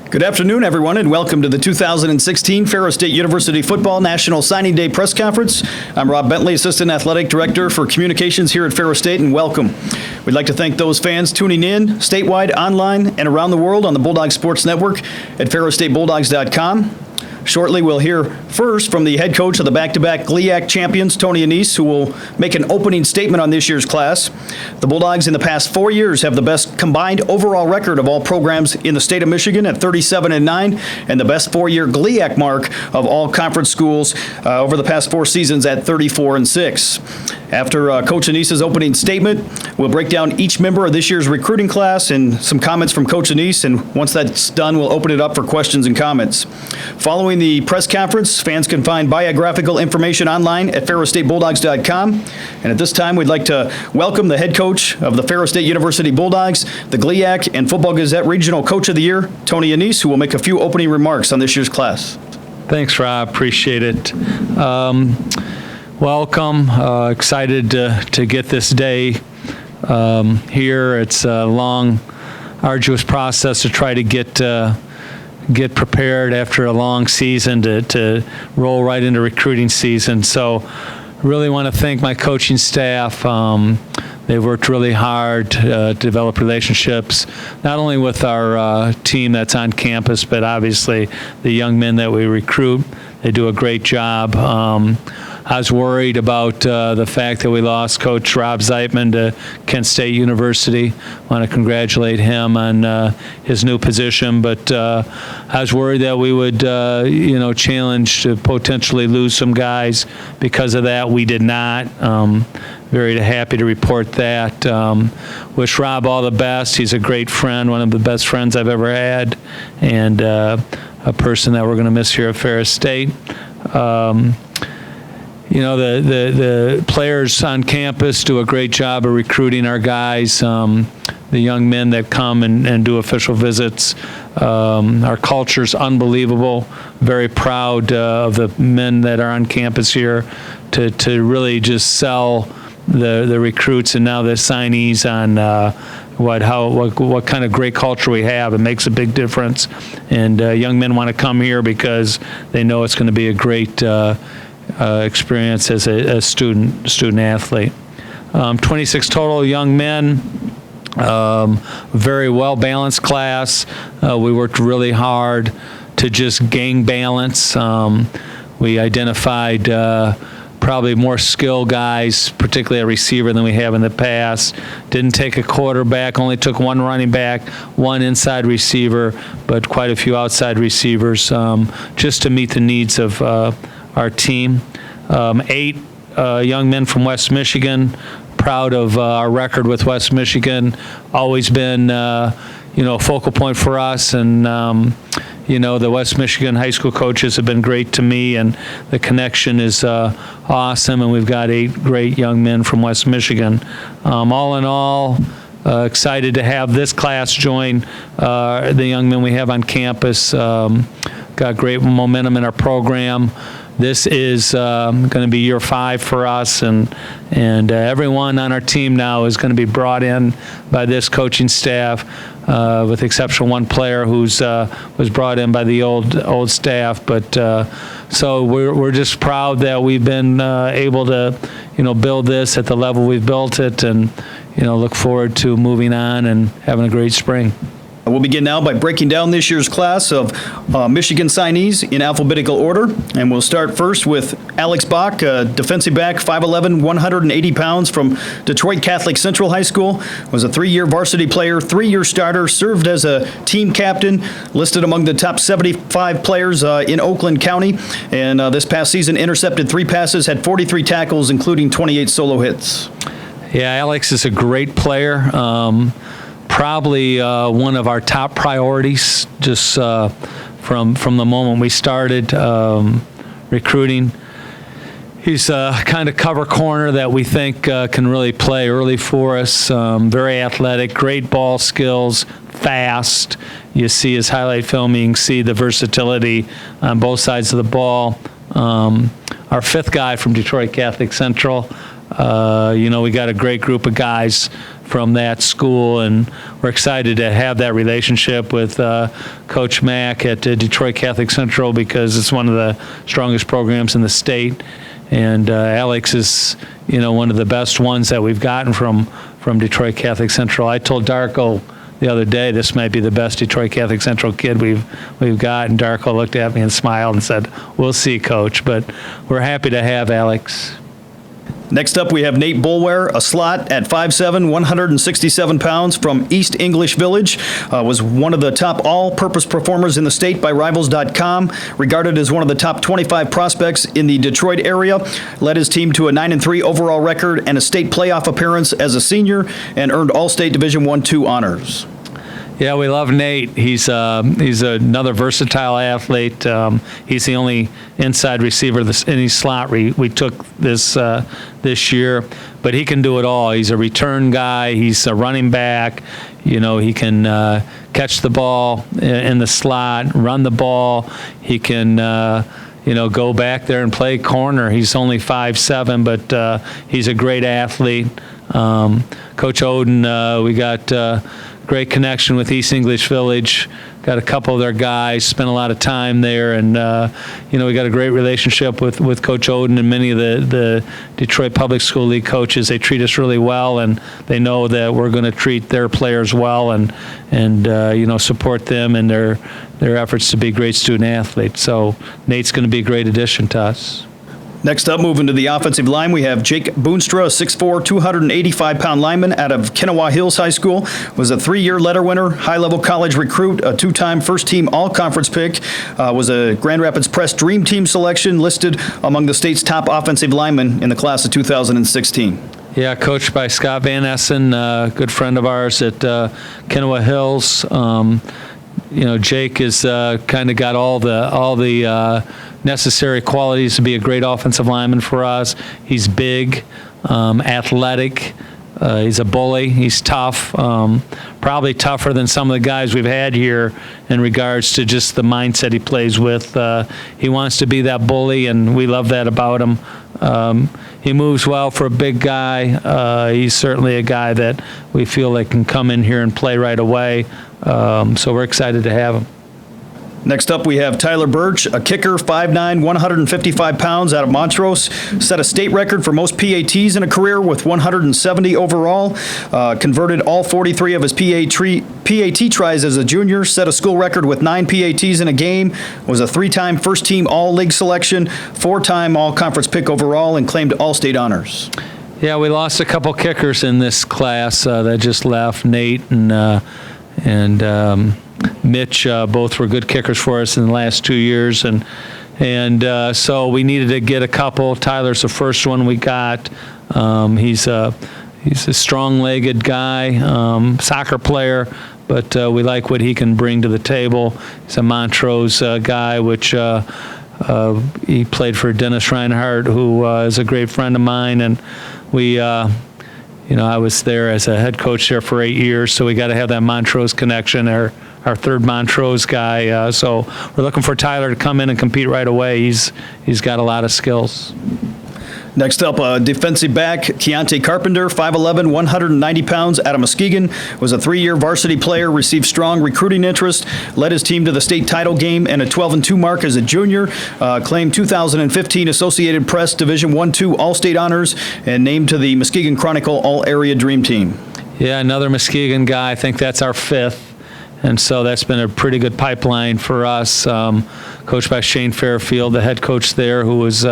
Good afternoon, everyone, and welcome to the 2016 Ferris State University Football National Signing Day Press Conference. I'm Rob Bentley, Assistant Athletic Director for Communications here at Ferris State, and welcome. We'd like to thank those fans tuning in statewide, online, and around the world on the Bulldogs Sports Network at ferrisstatebulldogs.com. Shortly, we'll hear first from the head coach of the back-to-back GLIAC champions, Tony Annese, who will make an opening statement on this year's class. The Bulldogs in the past 4 years have the best combined overall record of all programs in the state of Michigan at 37-9, and the best four-year GLIAC mark of all conference schools over the past 4 seasons at 34-6. After Coach Annese's opening statement, we'll break down each member of this year's recruiting class and some comments from Coach Annese, and once that's done, we'll open it up for questions and comments. Following the press conference, fans can find biographical information online at ferrisstatebulldogs.com. And at this time, we'd like to welcome the head coach of the Ferris State University Bulldogs, the GLIAC and Football Gazette Regional Coach of the Year, Tony Annese, who will make a few opening remarks on this year's class. Thanks, Rob. Appreciate it. Welcome. Excited to get this day here. It's a long, arduous process to try to get prepared after a long season to roll right into recruiting season. So really want to thank my coaching staff. They've worked really hard to develop relationships, not only with our team that's on campus, but obviously the young men that we recruit. They do a great job. I was worried about the fact that we lost Coach Rob Zeitman to Kent State University. I want to congratulate him on his new position, but I was worried that we would, challenge to potentially lose some guys. Because of that, we did not. Very happy to report that. Wish Rob all the best. He's a great friend, one of the best friends I've ever had, and a person that we're going to miss here at Ferris State. The players on campus do a great job of recruiting our guys, the young men that come and do official visits. Our culture's unbelievable. Very proud of the men that are on campus here to really just sell the recruits and now the signees on what kind of great culture we have. It makes a big difference, and young men want to come here because they know it's going to be a great experience as a student athlete. 26 total young men, very well balanced class. We worked really hard to just gang balance. We identified probably more skill guys, particularly at receiver, than we have in the past. Didn't take a quarterback, only took one running back, one inside receiver, but quite a few outside receivers, just to meet the needs of our team. 8 young men from West Michigan. Proud of our record with West Michigan. Always been, a focal point for us. And, the West Michigan high school coaches have been great to me, and the connection is awesome. And we've got 8 great young men from West Michigan. All in all, excited to have this class join the young men we have on campus. Got great momentum in our program. This is going to be year 5 for us, and everyone on our team now is going to be brought in by this coaching staff, with the exception of one player who's was brought in by the old staff. But so we're just proud that we've been able to build this at the level we've built it, and look forward to moving on and having a great spring. We'll begin now by breaking down this year's class of Michigan signees in alphabetical order. And we'll start first with Alex Bach, defensive back, 5'11", 180 pounds from Detroit Catholic Central High School. Was a 3-year varsity player, 3-year starter, served as a team captain, listed among the top 75 players in Oakland County. And this past season intercepted 3 passes, had 43 tackles, including 28 solo hits. Yeah, Alex is a great player. Probably one of our top priorities, just from the moment we started recruiting. He's a kind of cover corner that we think can really play early for us. Very athletic, great ball skills, fast. You see his highlight film, you can see the versatility on both sides of the ball. Our 5th guy from Detroit Catholic Central, we got a great group of guys from that school, and we're excited to have that relationship with Coach Mack at Detroit Catholic Central, because it's one of the strongest programs in the state. And Alex is, one of the best ones that we've gotten from Detroit Catholic Central. I told Darko the other day, this might be the best Detroit Catholic Central kid we've got, and Darko looked at me and smiled and said, "We'll see, Coach." But we're happy to have Alex. Next up, we have Nate Bulware, a slot at 5'7", 167 pounds from East English Village. Was one of the top all-purpose performers in the state by Rivals.com. Regarded as one of the top 25 prospects in the Detroit area. Led his team to a 9-3 overall record and a state playoff appearance as a senior, and earned All-State Division I/II honors. Yeah, we love Nate. He's another versatile athlete. He's the only inside receiver any slot we took this year, but he can do it all. He's a return guy. He's a running back. He can catch the ball in the slot, run the ball. He can go back there and play corner. He's only 5'7", but he's a great athlete. Coach Oden, we got great connection with East English Village. Got a couple of their guys, spent a lot of time there, and we got a great relationship with Coach Oden and many of the Detroit Public School League coaches. They treat us really well, and they know that we're going to treat their players well and support them in their efforts to be great student athletes. So Nate's going to be a great addition to us. Next up, moving to the offensive line, we have Jake Boonstra, a 6'4", 285-pound lineman out of Kennewaw Hills High School. Was a 3-year letter winner, high-level college recruit, a 2-time first-team all-conference pick. Was a Grand Rapids Press Dream Team selection, listed among the state's top offensive linemen in the class of 2016. Yeah, coached by Scott Van Essen, a good friend of ours at Kennewaw Hills. Jake has kind of got all the necessary qualities to be a great offensive lineman for us. He's big, athletic. He's a bully. He's tough, probably tougher than some of the guys we've had here in regards to just the mindset he plays with. He wants to be that bully, and we love that about him. He moves well for a big guy. He's certainly a guy that we feel like can come in here and play right away. So we're excited to have him. Next up, we have Tyler Birch, a kicker, 5'9", 155 pounds out of Montrose. Set a state record for most PATs in a career with 170 overall. Converted all 43 of his PAT tries as a junior. Set a school record with 9 PATs in a game. Was a 3-time first-team all-league selection, 4-time all-conference pick overall, and claimed all-state honors. Yeah, we lost a couple kickers in this class that just left. Nate and Mitch both were good kickers for us in the last 2 years, and so we needed to get a couple. Tyler's the first one we got. He's a strong-legged guy, soccer player, but we like what he can bring to the table. He's a Montrose guy, which he played for Dennis Reinhardt, who is a great friend of mine, and we. I was there as a head coach there for 8 years, so we got to have that Montrose connection. Our third Montrose guy. So we're looking for Tyler to come in and compete right away. He's got a lot of skills. Next up, defensive back, Keontae Carpenter, 5'11", 190 pounds, out of Muskegon. Was a 3-year varsity player, received strong recruiting interest, led his team to the state title game and a 12-2 mark as a junior, claimed 2015 Associated Press Division I/II All-State honors, and named to the Muskegon Chronicle All-Area Dream Team. Yeah, another Muskegon guy. I think that's our 5th. And so that's been a pretty good pipeline for us. Coached by Shane Fairfield, the head coach there, who was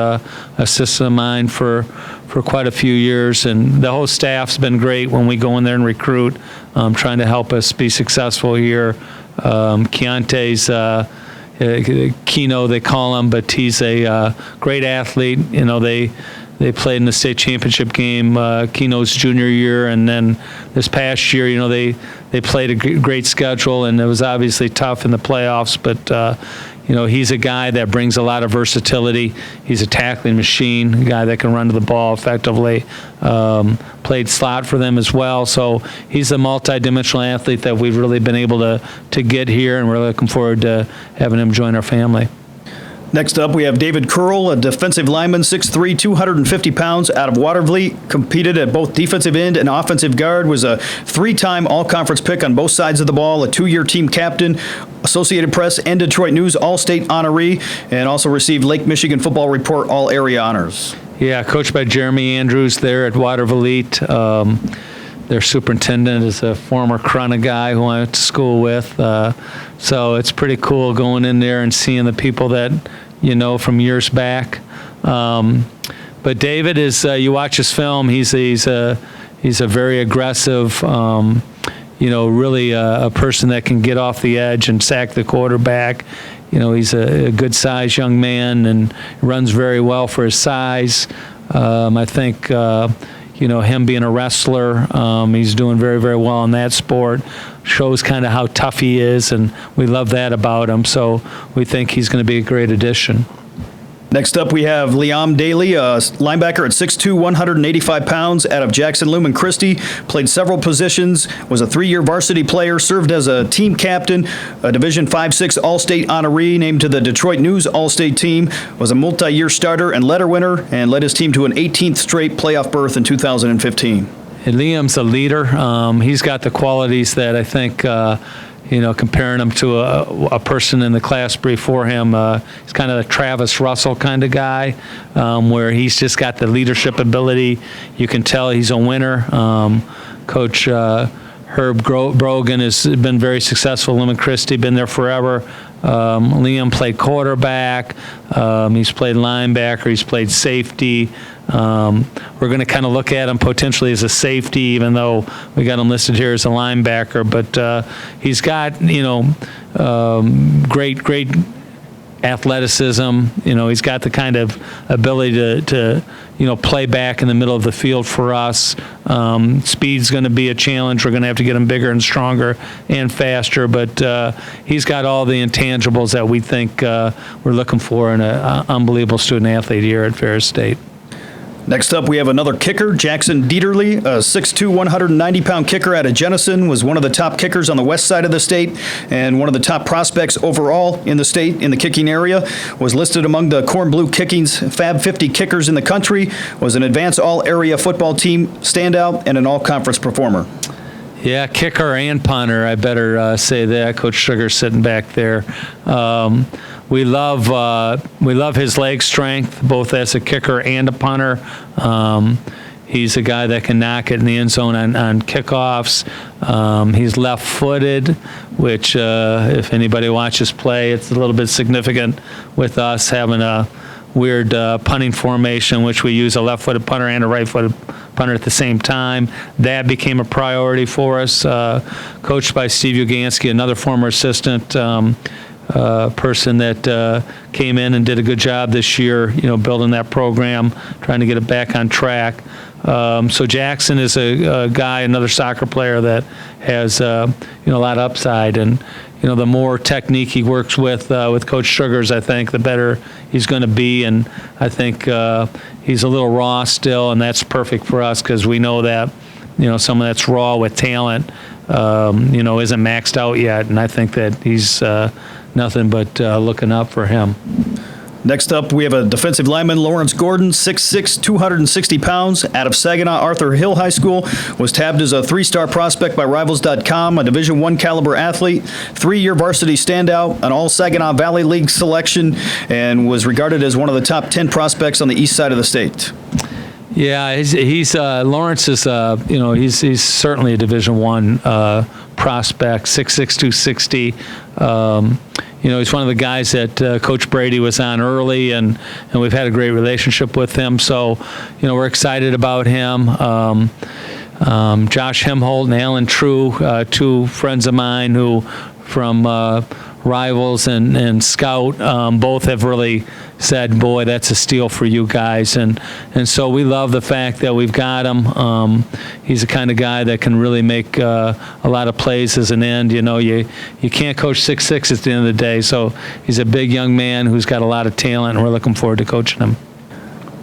assistant of mine for quite a few years. And the whole staff's been great when we go in there and recruit, trying to help us be successful here. Keontae's Keno, they call him, but he's a great athlete. They played in the state championship game Keno's junior year, and then this past year, they played a great schedule, and it was obviously tough in the playoffs, but he's a guy that brings a lot of versatility. He's a tackling machine, a guy that can run to the ball effectively. Played slot for them as well, so he's a multi-dimensional athlete that we've really been able to get here, and we're looking forward to having him join our family. Next up, we have David Curl, a defensive lineman, 6'3", 250 pounds, out of Watervliet, competed at both defensive end and offensive guard, was a 3-time all-conference pick on both sides of the ball, a 2-year team captain, Associated Press and Detroit News All-State honoree, and also received Lake Michigan Football Report All-Area honors. Yeah, coached by Jeremy Andrews there at Watervliet. Their superintendent is a former Corunna guy who I went to school with. So it's pretty cool going in there and seeing the people that you know from years back. But David is, you watch his film, he's a very aggressive, really a person that can get off the edge and sack the quarterback. He's a good-sized young man and runs very well for his size. I think, him being a wrestler, he's doing very, very well in that sport. Shows kind of how tough he is, and we love that about him. So we think he's going to be a great addition. Next up, we have Liam Daly, a linebacker at 6'2", 185 pounds, out of Jackson Lumen Christi. Played several positions, was a 3-year varsity player, served as a team captain, a Division 5-6 All-State honoree, named to the Detroit News All-State team, was a multi-year starter and letter winner, and led his team to an 18th straight playoff berth in 2015. And Liam's a leader. He's got the qualities that I think, comparing him to a person in the class before him, he's kind of a Travis Russell kind of guy, where he's just got the leadership ability. You can tell he's a winner. Coach Herb Brogan has been very successful. Lumen Christi, been there forever. Liam played quarterback. He's played linebacker. He's played safety. We're going to kind of look at him potentially as a safety, even though we got him listed here as a linebacker. But he's got, great athleticism. He's got the kind of ability to play back in the middle of the field for us. Speed's going to be a challenge. We're going to have to get him bigger and stronger and faster. But he's got all the intangibles that we think we're looking for in an unbelievable student athlete here at Ferris State. Next up, we have another kicker, Jackson Dieterle, a 6'2", 190-pound kicker out of Jenison, was one of the top kickers on the west side of the state and one of the top prospects overall in the state in the kicking area, was listed among the Corn Blue Kicking's Fab 50 kickers in the country, was an advanced all-area football team standout, and an all-conference performer. Yeah, kicker and punter, I better say that. Coach Sugar's sitting back there. We love his leg strength, both as a kicker and a punter. He's a guy that can knock it in the end zone on kickoffs. He's left-footed, which if anybody watches play, it's a little bit significant with us having a weird punting formation, which we use a left-footed punter and a right-footed punter at the same time. That became a priority for us. Coached by Steve Ugansky, another former assistant person that came in and did a good job this year, building that program, trying to get it back on track. So Jackson is a guy, another soccer player that has a lot of upside, and the more technique he works with Coach Sugars, I think the better he's going to be. And I think he's a little raw still, and that's perfect for us because we know that someone that's raw with talent isn't maxed out yet, and I think that he's nothing but looking up for him. Next up, we have a defensive lineman, Lawrence Gordon, 6'6", 260 pounds, out of Saginaw Arthur Hill High School, was tabbed as a 3-star prospect by Rivals.com, a Division I caliber athlete, 3-year varsity standout, an all-Saginaw Valley League selection, and was regarded as one of the top 10 prospects on the east side of the state. Yeah, he's Lawrence is he's certainly a Division I prospect, 6'6", 260. He's one of the guys that Coach Brady was on early, and we've had a great relationship with him. So, we're excited about him. Josh Hemholt and Alan True, two friends of mine who from Rivals and Scout, both have really said, boy, that's a steal for you guys. And so we love the fact that we've got him. He's the kind of guy that can really make a lot of plays as an end. You can't coach 6'6" at the end of the day. So he's a big young man who's got a lot of talent, and we're looking forward to coaching him.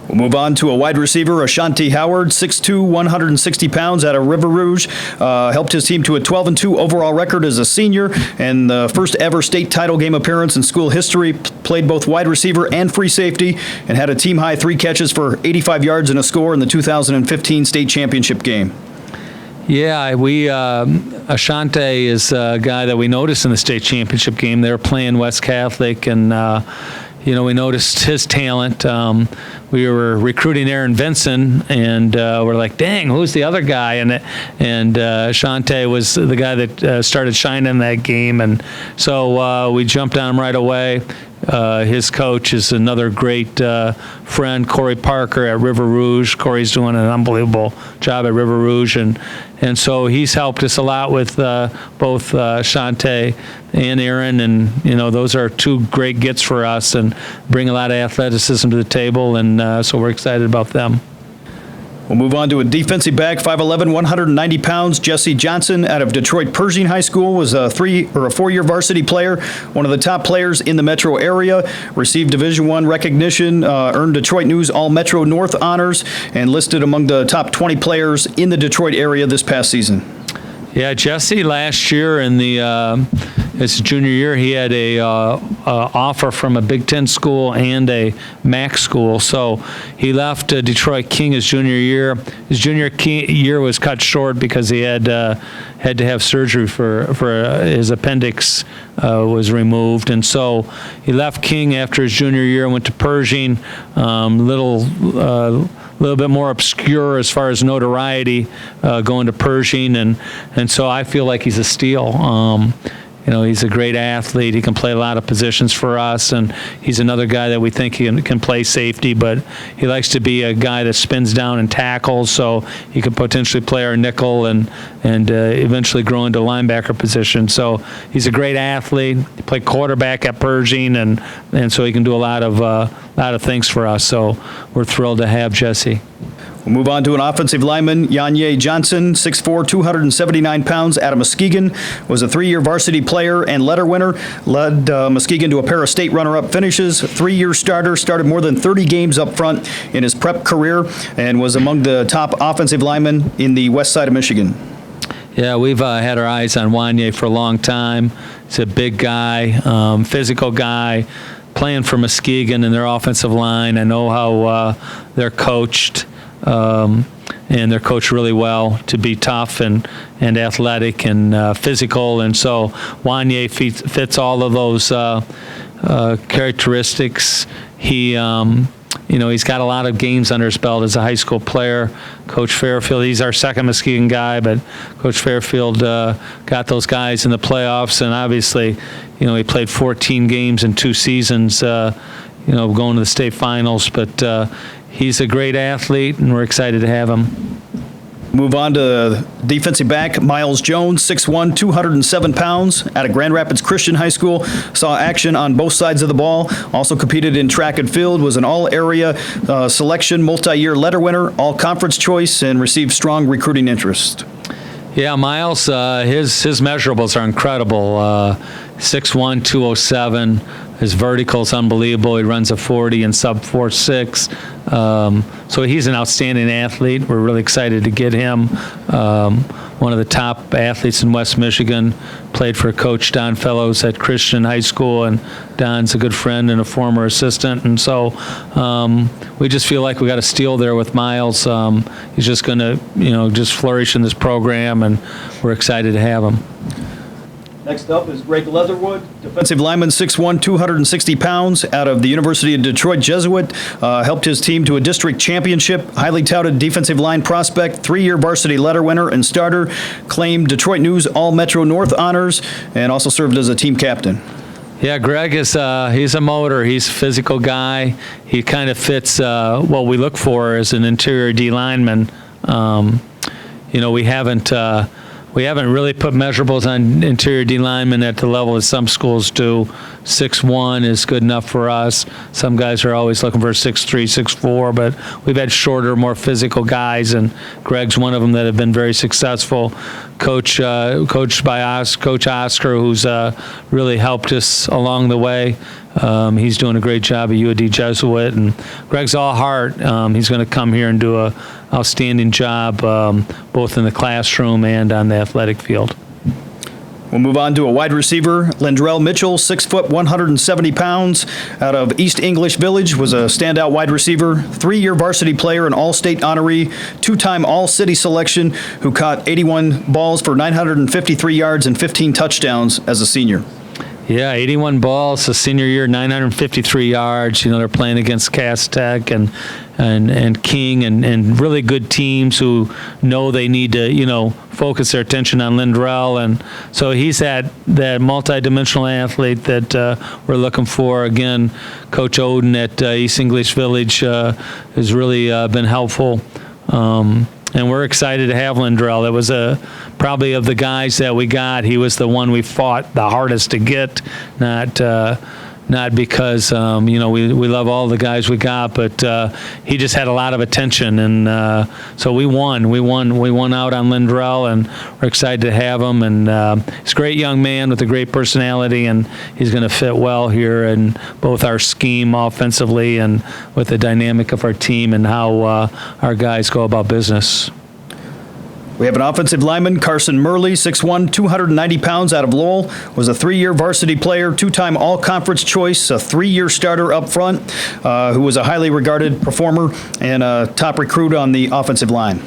We'll move on to a wide receiver, Ashanti Howard, 6'2", 160 pounds, out of River Rouge. Helped his team to a 12-2 overall record as a senior and the first ever state title game appearance in school history. Played both wide receiver and free safety and had a team-high 3 catches for 85 yards and a score in the 2015 state championship game. Yeah, Ashanti is a guy that we noticed in the state championship game. They were playing West Catholic, and we noticed his talent. We were recruiting Aaron Vinson, and we're like, dang, who's the other guy? And Ashanti was the guy that started shining in that game, and so we jumped on him right away. His coach is another great friend, Corey Parker at River Rouge. Corey's doing an unbelievable job at River Rouge, and so he's helped us a lot with both Shante and Aaron, and those are 2 great gets for us and bring a lot of athleticism to the table, and so we're excited about them. We'll move on to a defensive back, 5'11", 190 pounds. Jesse Johnson out of Detroit Pershing High School was a 4-year varsity player, one of the top players in the metro area, received Division I recognition, earned Detroit News All-Metro North honors, and listed among the top 20 players in the Detroit area this past season. Yeah, Jesse last year in his junior year, he had a offer from a Big Ten school and a MAC school. So he left Detroit King his junior year. His junior year was cut short because he had to have surgery for his appendix was removed, and so he left King after his junior year and went to Pershing. Little bit more obscure as far as notoriety going to Pershing, and so I feel like he's a steal. He's a great athlete. He can play a lot of positions for us, and he's another guy that we think can play safety, but he likes to be a guy that spins down and tackles, so he could potentially play our nickel and eventually grow into linebacker position. So he's a great athlete. He played quarterback at Pershing, and so he can do a lot of things for us. So we're thrilled to have Jesse. We'll move on to an offensive lineman, Yanye Johnson, 6'4", 279 pounds, out of Muskegon, was a 3-year varsity player and letter winner, led Muskegon to a pair of state runner-up finishes, 3-year starter, started more than 30 games up front in his prep career, and was among the top offensive linemen in the west side of Michigan. Yeah, we've had our eyes on Wanye for a long time. He's a big guy, physical guy, playing for Muskegon and their offensive line. I know how they're coached. And they're coached really well to be tough and athletic and physical, and so Wanye fits all of those characteristics. He's got a lot of games under his belt as a high school player. Coach Fairfield, he's our second Muskegon guy, but Coach Fairfield got those guys in the playoffs, and obviously, he played 14 games in 2 seasons, going to the state finals, but he's a great athlete, and we're excited to have him. Move on to defensive back, Miles Jones, 6'1", 207 pounds, out of Grand Rapids Christian High School. Saw action on both sides of the ball. Also competed in track and field, was an all-area selection, multi-year letter winner, all-conference choice, and received strong recruiting interest. Yeah, Miles, his measurables are incredible. 6'1", 207. His vertical's unbelievable. He runs a 40 in sub 4.6. So he's an outstanding athlete. We're really excited to get him. One of the top athletes in West Michigan. Played for Coach Don Fellows at Christian High School, and Don's a good friend and a former assistant. And so we just feel like we got a steal there with Miles. He's just going to, just flourish in this program, and we're excited to have him. Next up is Greg Leatherwood, defensive lineman, 6'1", 260 pounds, out of the University of Detroit Jesuit. Helped his team to a district championship. Highly touted defensive line prospect, 3-year varsity letter winner and starter. Claimed Detroit News All-Metro North honors, and also served as a team captain. Yeah, Greg is he's a motor. He's a physical guy. He kind of fits what we look for as an interior D lineman. We haven't really put measurables on interior D linemen at the level that some schools do. 6'1" is good enough for us. Some guys are always looking for 6'3", 6'4", but we've had shorter, more physical guys, and Greg's one of them that have been very successful. Coached by Coach Oscar, who's really helped us along the way. He's doing a great job at UAD Jesuit, and Greg's all heart. He's going to come here and do a outstanding job, both in the classroom and on the athletic field. We'll move on to a wide receiver. Lindrell Mitchell, 6 foot, 170 pounds, out of East English Village, was a standout wide receiver, 3-year varsity player, an all-state honoree, 2-time all-city selection, who caught 81 balls for 953 yards and 15 touchdowns as a senior. Yeah, 81 balls, a senior year, 953 yards. They're playing against Cass Tech and King and really good teams who know they need to, focus their attention on Lindrell. And so he's that multi-dimensional athlete that we're looking for. Again, Coach Oden at East English Village has really been helpful. And we're excited to have Lindrell. It was probably of the guys that we got, he was the one we fought the hardest to get, not because, we love all the guys we got, but he just had a lot of attention. And so we won. We won out on Lindrell, and we're excited to have him. And he's a great young man with a great personality, and he's going to fit well here in both our scheme offensively and with the dynamic of our team and how our guys go about business. We have an offensive lineman, Carson Murley, 6'1", 290 pounds, out of Lowell, was a 3-year varsity player, 2-time all-conference choice, a 3-year starter up front, who was a highly regarded performer and a top recruit on the offensive line.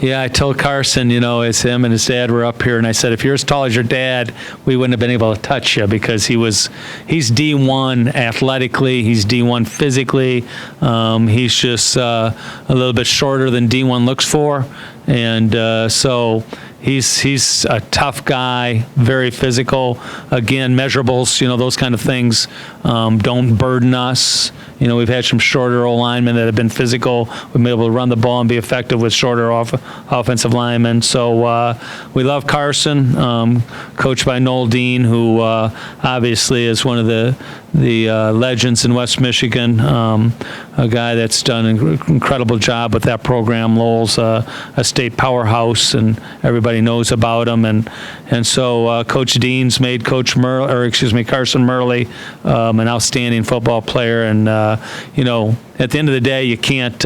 Yeah, I told Carson, as him and his dad were up here, and I said, if you're as tall as your dad, we wouldn't have been able to touch you, because he's D1 athletically, he's D1 physically, he's just a little bit shorter than D1 looks for, and so he's a tough guy, very physical. Again, measurables, those kind of things don't burden us. We've had some shorter linemen that have been physical. We've been able to run the ball and be effective with shorter offensive linemen. So we love Carson, coached by Noel Dean, who obviously is one of the legends in West Michigan, a guy that's done an incredible job with that program. Lowell's a state powerhouse, and everybody knows about him. And so Coach Dean's made Carson Murley an outstanding football player. And at the end of the day, you can't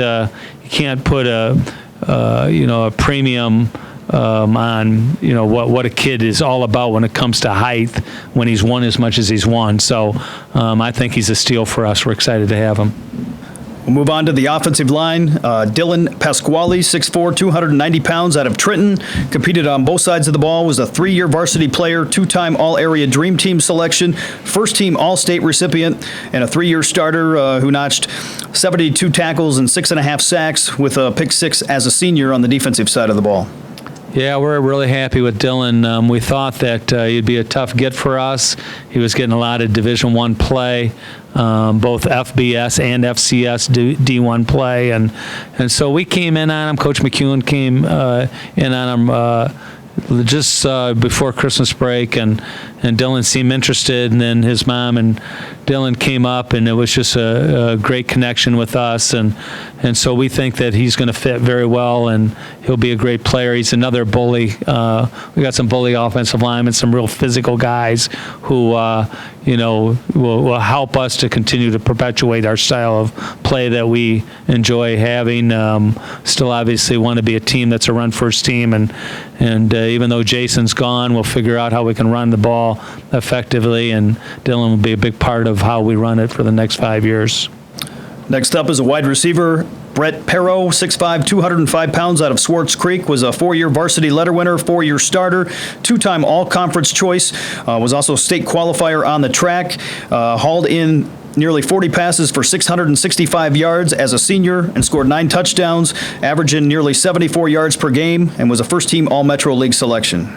put a premium on what a kid is all about when it comes to height, when he's won as much as he's won. So I think he's a steal for us. We're excited to have him. We'll move on to the offensive line. Dylan Pasquale, 6'4", 290 pounds, out of Trenton, competed on both sides of the ball, was a 3-year varsity player, 2-time All-Area Dream Team selection, first-team All-State recipient, and a 3-year starter who notched 72 tackles and 6.5 sacks with a pick 6 as a senior on the defensive side of the ball. Yeah, we're really happy with Dylan. We thought that he'd be a tough get for us. He was getting a lot of Division I play, both FBS and FCS D1 play, and so we came in on him. Coach McEwen came in on him just before Christmas break, and Dylan seemed interested, and then his mom and Dylan came up, and it was just a great connection with us, and so we think that he's going to fit very well, and he'll be a great player. He's another bully. We got some bully offensive linemen, some real physical guys who will help us to continue to perpetuate our style of play that we enjoy having. Still obviously want to be a team that's a run-first team, and even though Jason's gone, we'll figure out how we can run the ball effectively, and Dylan will be a big part of how we run it for the next 5 years. Next up is a wide receiver, Brett Perro, 6'5", 205 pounds, out of Swartz Creek, was a 4-year varsity letter winner, 4-year starter, 2-time all-conference choice, was also state qualifier on the track, hauled in nearly 40 passes for 665 yards as a senior and scored 9 touchdowns, averaging nearly 74 yards per game, and was a first-team All-Metro League selection.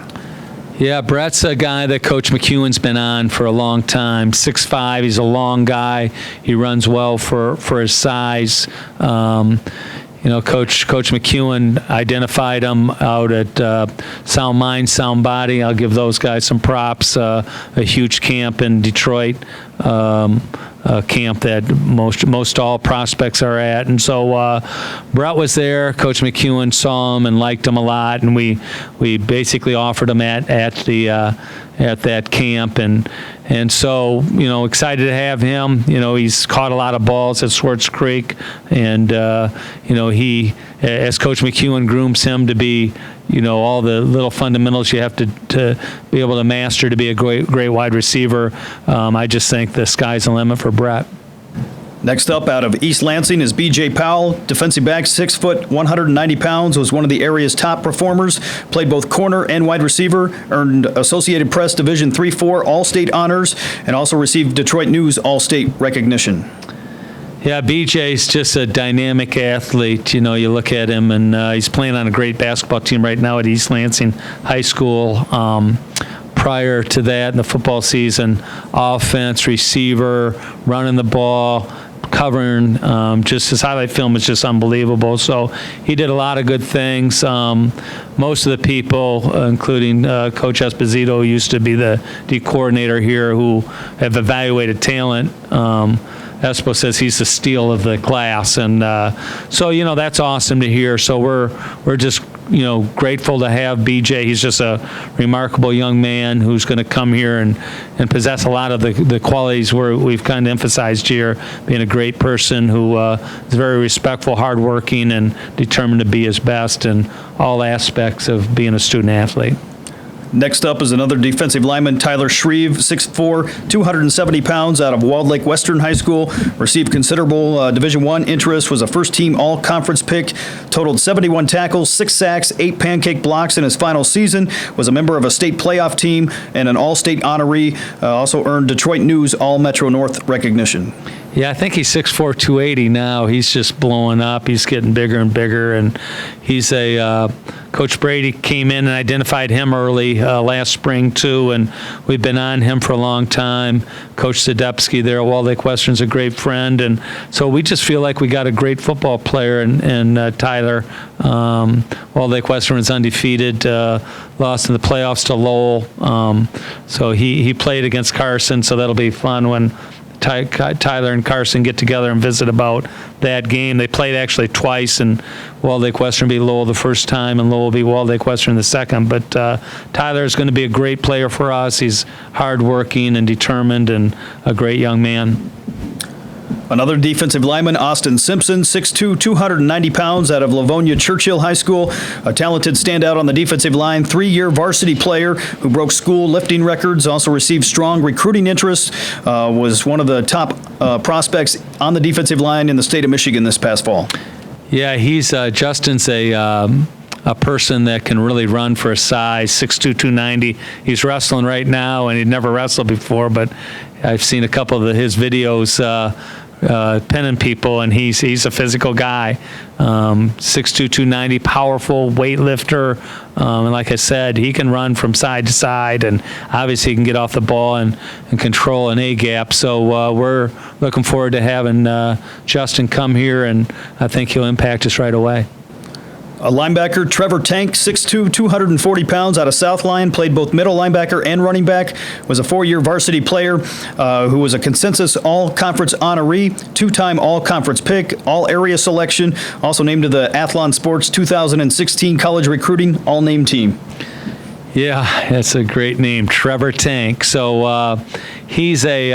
Yeah, Brett's a guy that Coach McEwen's been on for a long time. 6'5", he's a long guy. He runs well for his size. Coach McEwen identified him out at Sound Mind, Sound Body. I'll give those guys some props. A huge camp in Detroit. camp that most all prospects are at. And so Brett was there. Coach McEwen saw him and liked him a lot, and we basically offered him at that camp, and so excited to have him. He's caught a lot of balls at Swartz Creek, and he, as Coach McEwen grooms him to be all the little fundamentals you have to be able to master to be a great wide receiver. I just think the sky's the limit for Brett. Next up, out of East Lansing, is B.J. Powell, defensive back, 6 foot, 190 pounds, was one of the area's top performers, played both corner and wide receiver, earned Associated Press Division III-IV All-State honors, and also received Detroit News All-State recognition. Yeah, BJ's just a dynamic athlete. You look at him, and he's playing on a great basketball team right now at East Lansing High School. Prior to that, in the football season, offense, receiver, running the ball, covering, just his highlight film is just unbelievable. So he did a lot of good things. Most of the people, including Coach Esposito, who used to be the D coordinator here, who have evaluated talent, Espo says he's the steal of the class, and so that's awesome to hear. So we're just grateful to have BJ. He's just a remarkable young man who's going to come here and possess a lot of the qualities we've kind of emphasized here, being a great person who is very respectful, hardworking, and determined to be his best in all aspects of being a student athlete. Next up is another defensive lineman, Tyler Shreve, 6'4", 270 pounds, out of Walled Lake Western High School. Received considerable Division I interest, was a first-team all-conference pick, totaled 71 tackles, 6 sacks, 8 pancake blocks in his final season, was a member of a state playoff team, and an all-state honoree. Also earned Detroit News All-Metro North recognition. Yeah, I think he's 6'4", 280 now. He's just blowing up. He's getting bigger and bigger, and he's Coach Brady came in and identified him early last spring too, and we've been on him for a long time. Coach Sadepsky there at Walled Lake Western's a great friend, and so we just feel like we got a great football player in Tyler. Walled Lake Western is undefeated, lost in the playoffs to Lowell, so he played against Carson, so that'll be fun when Tyler and Carson get together and visit about that game. They played actually twice, and Walled Lake Western beat Lowell the first time, and Lowell beat Walled Lake Western the second. But Tyler is going to be a great player for us. He's hardworking and determined and a great young man. Another defensive lineman, Austin Simpson, 6'2", 290 pounds, out of Livonia Churchill High School. A talented standout on the defensive line, 3-year varsity player who broke school lifting records, also received strong recruiting interest, was one of the top prospects on the defensive line in the state of Michigan this past fall. Yeah, he's Justin's a person that can really run for a size, 6'2", 290. He's wrestling right now, and he'd never wrestled before, but I've seen a couple of his videos pinning people, and he's a physical guy. 6'2", 290, powerful weightlifter, and like I said, he can run from side to side, and obviously he can get off the ball and control an A-gap. So we're looking forward to having Justin come here, and I think he'll impact us right away. A linebacker, Trevor Tank, 6'2", 240 pounds, out of South Lyon, played both middle linebacker and running back, was a 4-year varsity player who was a consensus all-conference honoree, 2-time all-conference pick, all-area selection, also named to the Athlon Sports 2016 College Recruiting All-Name Team. Yeah, that's a great name, Trevor Tank. So he's a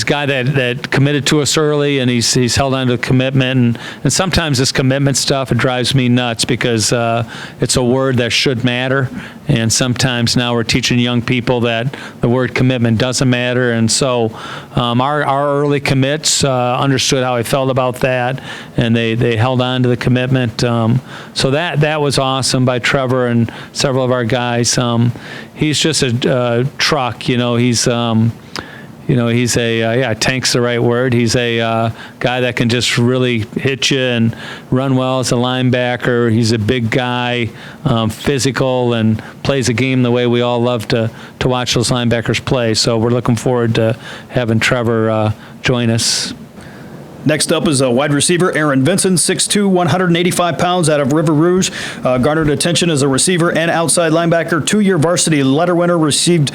guy that committed to us early, and he's held on to commitment. And sometimes this commitment stuff, it drives me nuts because it's a word that should matter. And sometimes now we're teaching young people that the word commitment doesn't matter. And so our early commits understood how I felt about that, and they held on to the commitment. So that was awesome by Trevor and several of our guys. He's just a truck, he's tank's the right word. He's a guy that can just really hit you and run well as a linebacker. He's a big guy, physical, and plays a game the way we all love to watch those linebackers play. So we're looking forward to having Trevor join us. Next up is a wide receiver, Aaron Vinson, 6'2", 185 pounds, out of River Rouge. Garnered attention as a receiver and outside linebacker. 2-year varsity letter winner, received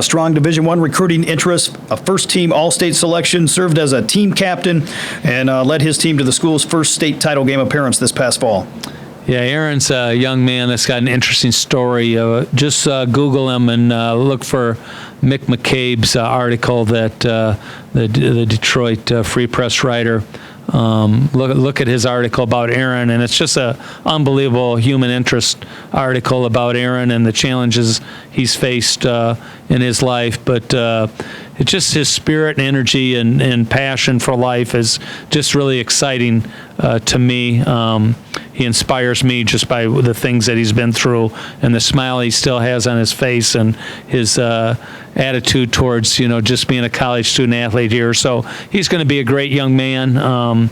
strong Division I recruiting interest, a first-team All-State selection, served as a team captain, and led his team to the school's first state title game appearance this past fall. Yeah, Aaron's a young man that's got an interesting story. Just Google him and look for Mick McCabe's article that the Detroit Free Press writer. Look at his article about Aaron, and it's just an unbelievable human interest article about Aaron and the challenges he's faced in his life. But it's just his spirit and energy and passion for life is just really exciting to me. He inspires me just by the things that he's been through and the smile he still has on his face and his attitude towards, just being a college student athlete here. So he's going to be a great young man,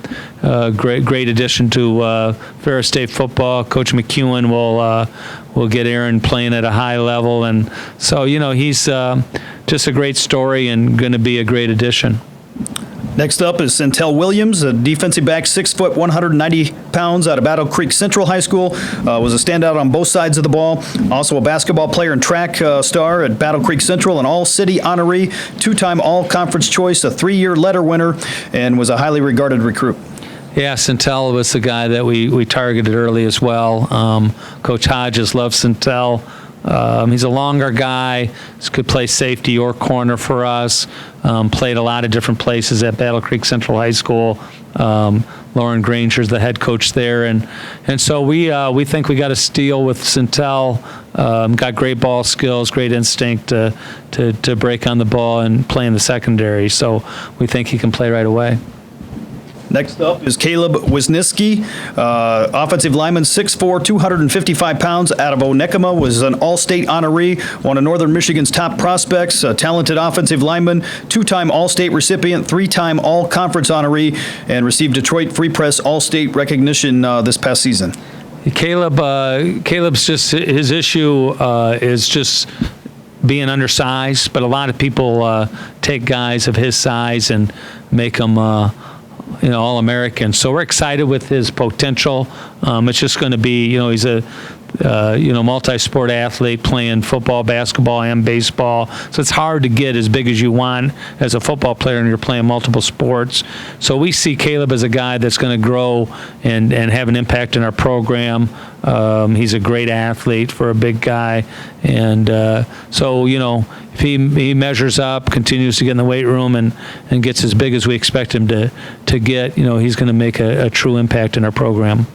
great addition to Ferris State football. Coach McEwen will get Aaron playing at a high level. And so, he's just a great story and going to be a great addition. Next up is Centel Williams, a defensive back, 6 foot, 190 pounds, out of Battle Creek Central High School. Was a standout on both sides of the ball. Also a basketball player and track star at Battle Creek Central, an all-city honoree, 2-time all-conference choice, a 3-year letter winner, and was a highly regarded recruit. Yeah, Centel was the guy that we targeted early as well. Coach Hodges loves Centel. He's a longer guy. He could play safety or corner for us. Played a lot of different places at Battle Creek Central High School. Lauren Granger's the head coach there, and so we think we got a steal with Centel. Got great ball skills, great instinct to break on the ball and play in the secondary. So we think he can play right away. Next up is Caleb Wisniewski, offensive lineman, 6'4", 255 pounds, out of Onekama, was an all-state honoree, one of Northern Michigan's top prospects, a talented offensive lineman, 2-time all-state recipient, 3-time all-conference honoree, and received Detroit Free Press all-state recognition this past season. Caleb's just, his issue is just being undersized, but a lot of people take guys of his size and make them All-American. So we're excited with his potential. It's just going to be, he's a multi-sport athlete playing football, basketball, and baseball. So it's hard to get as big as you want as a football player and you're playing multiple sports. So we see Caleb as a guy that's going to grow and have an impact in our program. He's a great athlete for a big guy. And so, if he measures up, continues to get in the weight room and gets as big as we expect him to get, he's going to make a true impact in our program.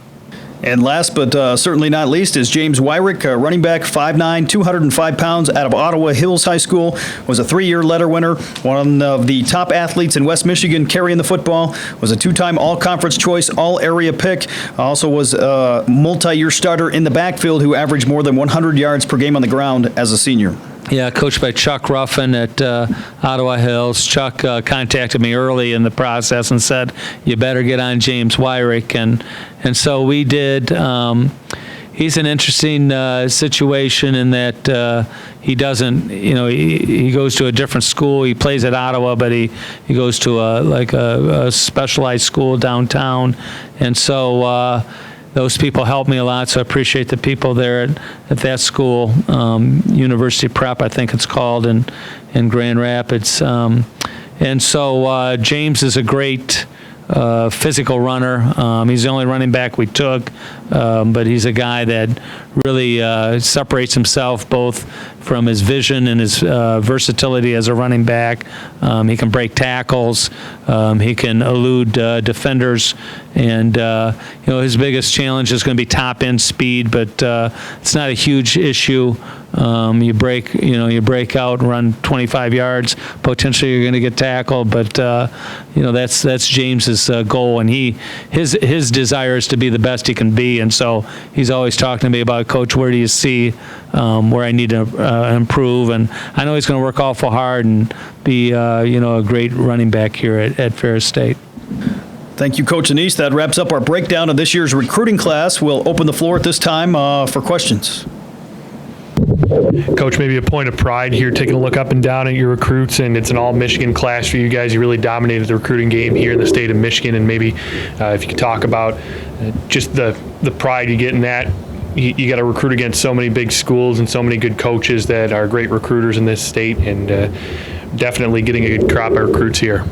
And last but certainly not least is James Wyrick, running back, 5'9", 205 pounds, out of Ottawa Hills High School, was a 3-year letter winner, one of the top athletes in West Michigan carrying the football, was a 2-time all-conference choice, all-area pick, also was a multi-year starter in the backfield who averaged more than 100 yards per game on the ground as a senior. Yeah, coached by Chuck Ruffin at Ottawa Hills. Chuck contacted me early in the process and said, you better get on James Wyrick. And so we did. He's an interesting situation in that he doesn't, he goes to a different school. He plays at Ottawa, but he goes to a specialized school downtown. And so those people helped me a lot, so I appreciate the people there at that school, University Prep, I think it's called, in Grand Rapids. And so James is a great physical runner. He's the only running back we took, but he's a guy that really separates himself both from his vision and his versatility as a running back. He can break tackles. He can elude defenders. And, his biggest challenge is going to be top end speed, but it's not a huge issue. You break out and run 25 yards. Potentially you're going to get tackled, but that's James's goal, and his desire is to be the best he can be. And so he's always talking to me about, Coach, where do you see where I need to improve? And I know he's going to work awful hard and be a great running back here at Ferris State. Thank you, Coach Annese. That wraps up our breakdown of this year's recruiting class. We'll open the floor at this time for questions. Coach, maybe a point of pride here, taking a look up and down at your recruits, and it's an all-Michigan class for you guys. You really dominated the recruiting game here in the state of Michigan, and maybe if you could talk about just the pride you get in that. You got to recruit against so many big schools and so many good coaches that are great recruiters in this state, and definitely getting a good crop of recruits here.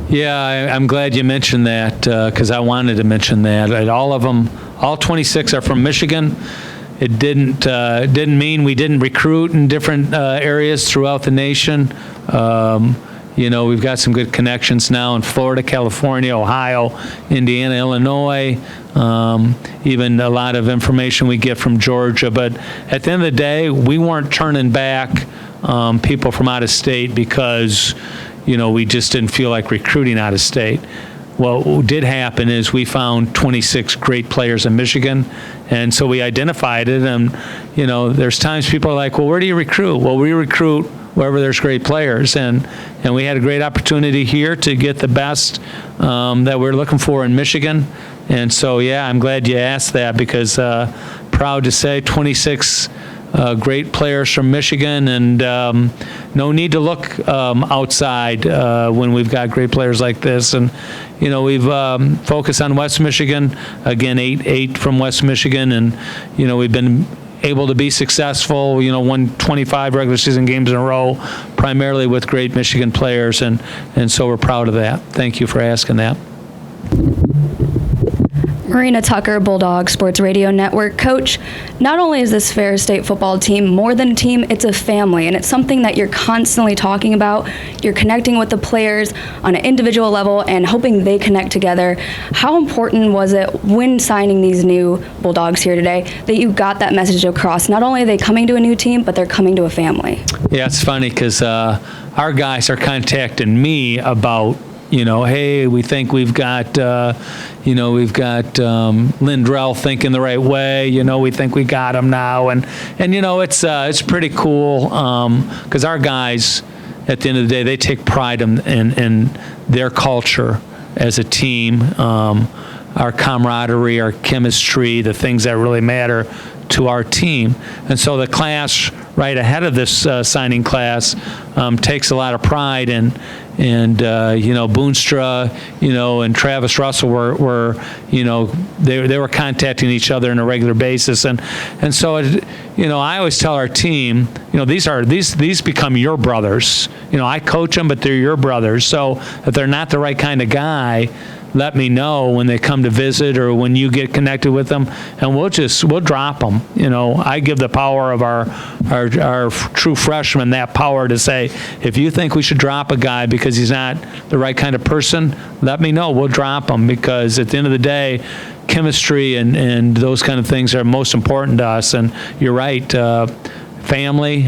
Yeah, I'm glad you mentioned that because I wanted to mention that. All of them, all 26 are from Michigan. It didn't mean we didn't recruit in different areas throughout the nation. We've got some good connections now in Florida, California, Ohio, Indiana, Illinois, even a lot of information we get from Georgia. But at the end of the day, we weren't turning back people from out of state because, we just didn't feel like recruiting out of state. What did happen is we found 26 great players in Michigan, and so we identified it. And, there's times people are like, well, where do you recruit? Well, we recruit wherever there's great players, and we had a great opportunity here to get the best that we're looking for in Michigan. And so, yeah, I'm glad you asked that because proud to say 26 great players from Michigan, and no need to look outside when we've got great players like this. And we've focused on West Michigan, again, eight from West Michigan, and we've been able to be successful, won 25 regular season games in a row, primarily with great Michigan players, and so we're proud of that. Thank you for asking that. Marina Tucker, Bulldogs Sports Radio Network. Coach, not only is this Ferris State football team more than a team, it's a family, and it's something that you're constantly talking about. You're connecting with the players on an individual level and hoping they connect together. How important was it when signing these new Bulldogs here today that you got that message across? Not only are they coming to a new team, but they're coming to a family. Yeah, it's funny because our guys are contacting me about hey, we think we've got, Lindrell thinking the right way. We think we got him now, and it's pretty cool because our guys, at the end of the day, they take pride in their culture as a team, our camaraderie, our chemistry, the things that really matter to our team. And so the class right ahead of this signing class takes a lot of pride in. And Boonstra, and Travis Russell were they were contacting each other on a regular basis, and so I always tell our team, these become your brothers. I coach them, but they're your brothers. So if they're not the right kind of guy, let me know when they come to visit or when you get connected with them, and we'll drop them. I give the power of our true freshmen that power to say, if you think we should drop a guy because he's not the right kind of person, let me know. We'll drop him, because at the end of the day, chemistry and those kind of things are most important to us. And you're right, family,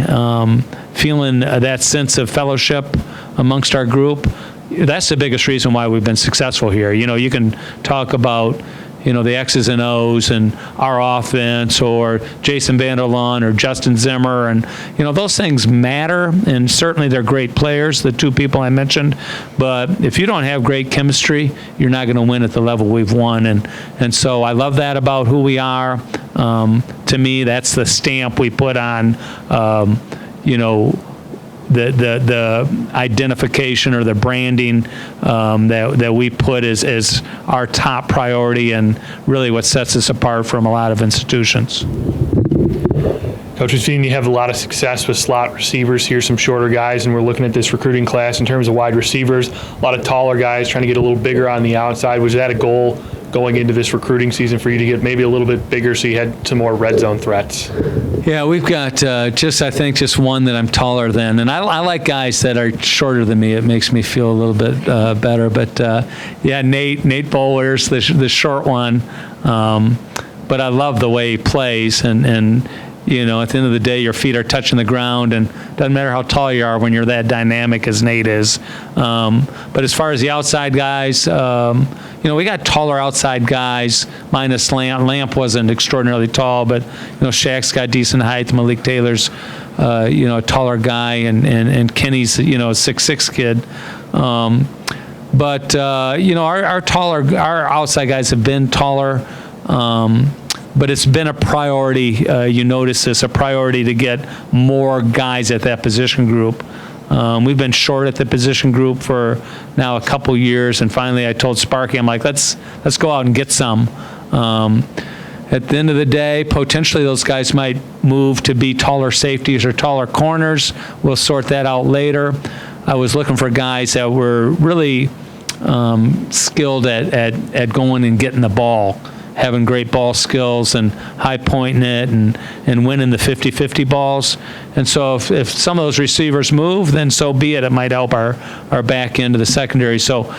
feeling that sense of fellowship amongst our group. That's the biggest reason why we've been successful here. You can talk about, the X's and O's and our offense, or Jason Vanderlaan or Justin Zimmer, and, those things matter, and certainly they're great players, the two people I mentioned. But if you don't have great chemistry, you're not going to win at the level we've won. And so I love that about who we are. To me, that's the stamp we put on, the identification or the branding that we put as our top priority, and really what sets us apart from a lot of institutions. Coach, we've seen you have a lot of success with slot receivers here, some shorter guys, and we're looking at this recruiting class in terms of wide receivers, a lot of taller guys trying to get a little bigger on the outside. Was that a goal going into this recruiting season for you to get maybe a little bit bigger so you had some more red zone threats? Yeah, we've got I think just one that I'm taller than, and I like guys that are shorter than me. It makes me feel a little bit better. But yeah, Nate Bowler's the short one, but I love the way he plays, and at the end of the day, your feet are touching the ground, and it doesn't matter how tall you are when you're that dynamic as Nate is. But as far as the outside guys, we got taller outside guys, minus Lamp. Lamp wasn't extraordinarily tall, but, Shaq's got decent height. Malik Taylor's, a taller guy, and Kenny's, a 6'6" kid. But our outside guys have been taller. but it's been a priority. You notice this, a priority to get more guys at that position group. We've been short at the position group for now a couple years, and finally I told Sparky, I'm like, let's go out and get some. At the end of the day, potentially those guys might move to be taller safeties or taller corners. We'll sort that out later. I was looking for guys that were really skilled at going and getting the ball, having great ball skills and high pointing it and winning the 50-50 balls. And so if some of those receivers move, then so be it. It might help our back end of the secondary. So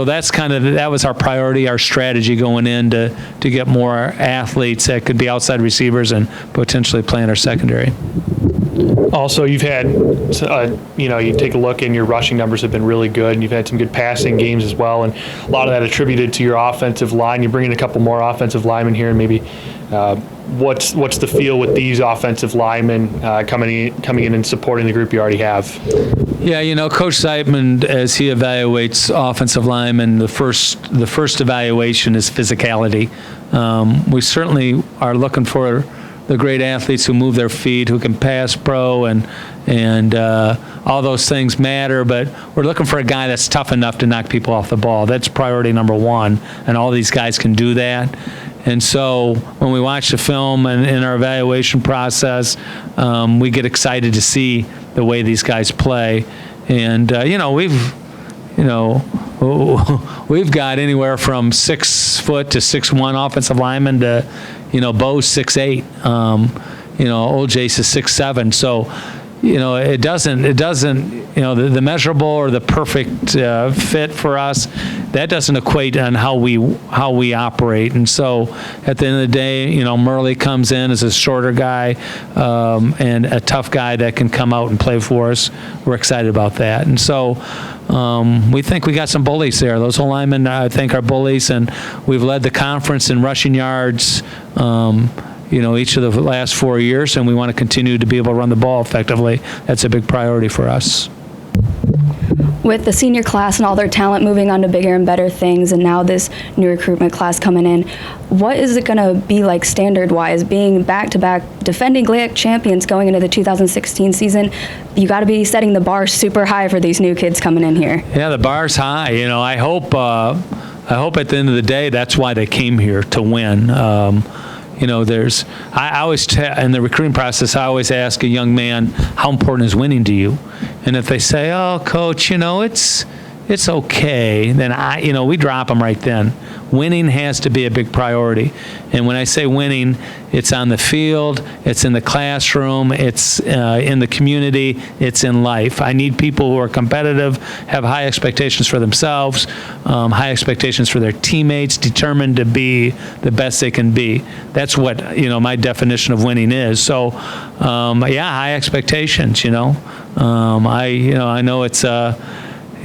that's that was our priority, our strategy going in to get more athletes that could be outside receivers and potentially play in our secondary. Also, you've had, you take a look and your rushing numbers have been really good, and you've had some good passing games as well, and a lot of that attributed to your offensive line. You bring in a couple more offensive linemen here, and maybe what's the feel with these offensive linemen coming in and supporting the group you already have? Yeah, Coach Zeitman, as he evaluates offensive linemen, the first evaluation is physicality. We certainly are looking for the great athletes who move their feet, who can pass pro, and all those things matter, but we're looking for a guy that's tough enough to knock people off the ball. That's priority number one, and all these guys can do that. And so when we watch the film and in our evaluation process, we get excited to see the way these guys play. And, we've got anywhere from 6 foot to 6'1" offensive linemen to, Bo's 6'8", Old Jace is 6'7". So, it doesn't, the measurable or the perfect fit for us, that doesn't equate on how we operate. And so at the end of the day, Murley comes in as a shorter guy and a tough guy that can come out and play for us. We're excited about that. And so we think we got some bullies there. Those linemen, I think, are bullies, and we've led the conference in rushing yards each of the last 4 years, and we want to continue to be able to run the ball effectively. That's a big priority for us. With the senior class and all their talent moving on to bigger and better things, and now this new recruitment class coming in, what is it going to be like standard-wise, being back-to-back defending GLIAC champions going into the 2016 season? You got to be setting the bar super high for these new kids coming in here. Yeah, the bar's high. I hope at the end of the day that's why they came here, to win. I always, in the recruiting process, I always ask a young man, how important is winning to you? And if they say, oh, Coach, it's okay, then we drop them right then. Winning has to be a big priority. And when I say winning, it's on the field, it's in the classroom, it's in the community, it's in life. I need people who are competitive, have high expectations for themselves, high expectations for their teammates, determined to be the best they can be. That's what, my definition of winning is. So, high expectations, I know it's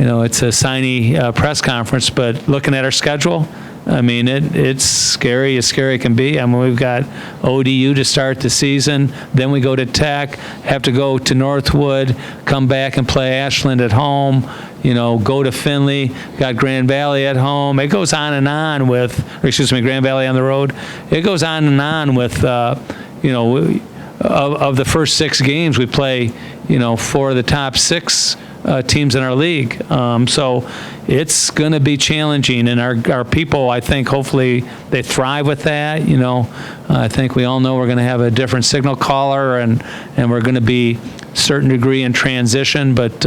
it's a signee press conference, but looking at our schedule, it's scary as scary can be. We've got ODU to start the season, then we go to Tech, have to go to Northwood, come back and play Ashland at home, go to Findlay, got Grand Valley at home. It goes on and on Grand Valley on the road. It goes on and on with, of the first 6 games, we play, 4 of the top 6 teams in our league. So it's going to be challenging, and our people, I think, hopefully they thrive with that. I think we all know we're going to have a different signal caller, and we're going to be a certain degree in transition, but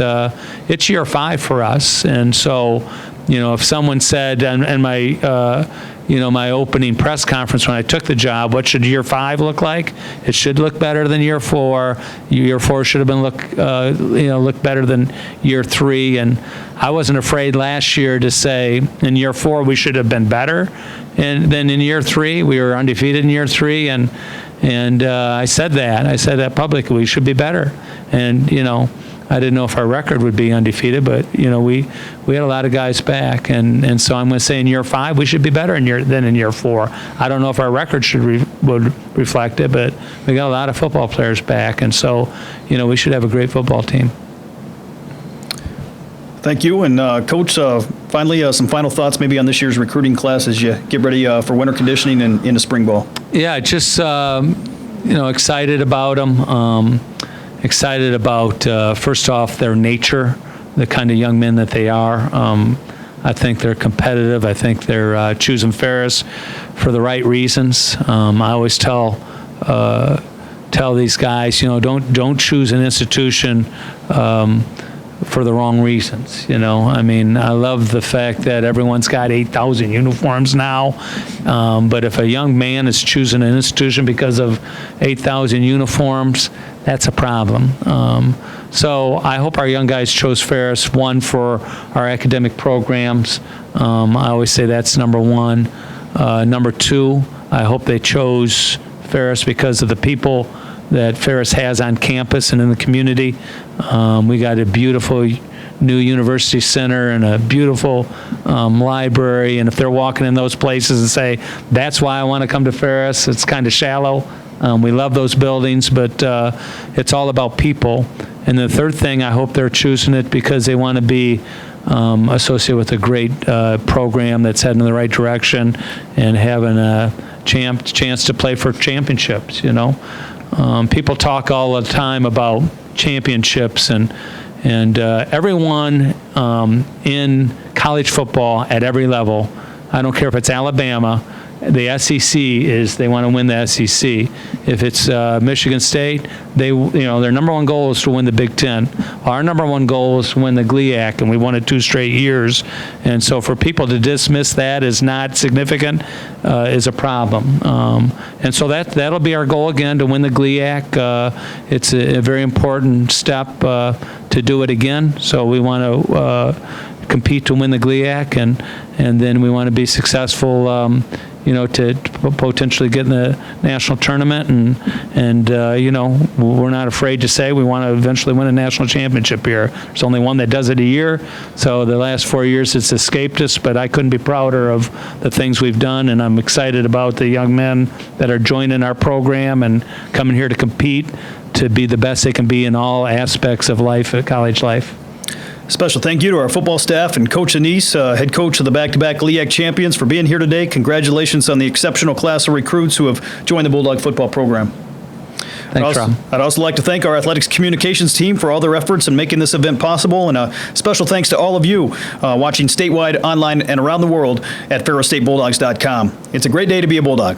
it's year 5 for us. And so, if someone said, and my my opening press conference when I took the job, what should year 5 look like? It should look better than year 4. Year 4 should have been look better than year 3. And I wasn't afraid last year to say in year 4 we should have been better, and then in year 3 we were undefeated in year 3, and I said that publicly. We should be better, and I didn't know if our record would be undefeated, but we had a lot of guys back, and so I'm going to say in year 5 we should be better than in year 4. I don't know if our record would reflect it, but we got a lot of football players back, and so we should have a great football team. Thank you, and Coach. Finally, some final thoughts maybe on this year's recruiting class as you get ready for winter conditioning and into spring ball. Yeah, just excited about them. Excited about first off their nature, the kind of young men that they are. I think they're competitive. I think they're choosing Ferris for the right reasons. I always tell these guys, don't choose an institution for the wrong reasons. I mean, I love the fact that everyone's got 8,000 uniforms now, but if a young man is choosing an institution because of 8,000 uniforms, that's a problem. So I hope our young guys chose Ferris, one, for our academic programs. I always say that's number one. Number two, I hope they chose Ferris because of the people that Ferris has on campus and in the community. We got a beautiful new university center and a beautiful library, and if they're walking in those places and say, that's why I want to come to Ferris, it's kind of shallow. We love those buildings, but it's all about people. And the third thing, I hope they're choosing it because they want to be associated with a great program that's heading in the right direction and having a chance to play for championships. People talk all the time about championships, and everyone in college football at every level, I don't care if it's Alabama, the SEC they want to win the SEC. If it's Michigan State, their number one goal is to win the Big Ten. Our number one goal is to win the GLIAC, and we won it 2 straight years. And so for people to dismiss that as not significant is a problem. And so that'll be our goal again, to win the GLIAC. It's a very important step to do it again. So we want to compete to win the GLIAC, and then we want to be successful to potentially get in the national tournament, and we're not afraid to say we want to eventually win a national championship here. There's only one that does it a year, so the last 4 years it's escaped us, but I couldn't be prouder of the things we've done, and I'm excited about the young men that are joining our program and coming here to compete to be the best they can be in all aspects of life, college life. Special thank you to our football staff and Coach Annese, head coach of the back-to-back GLIAC champions, for being here today. Congratulations on the exceptional class of recruits who have joined the Bulldog football program. Thanks, Rob. I'd also like to thank our athletics communications team for all their efforts in making this event possible, and a special thanks to all of you watching statewide, online, and around the world at ferrisstatebulldogs.com. It's a great day to be a Bulldog.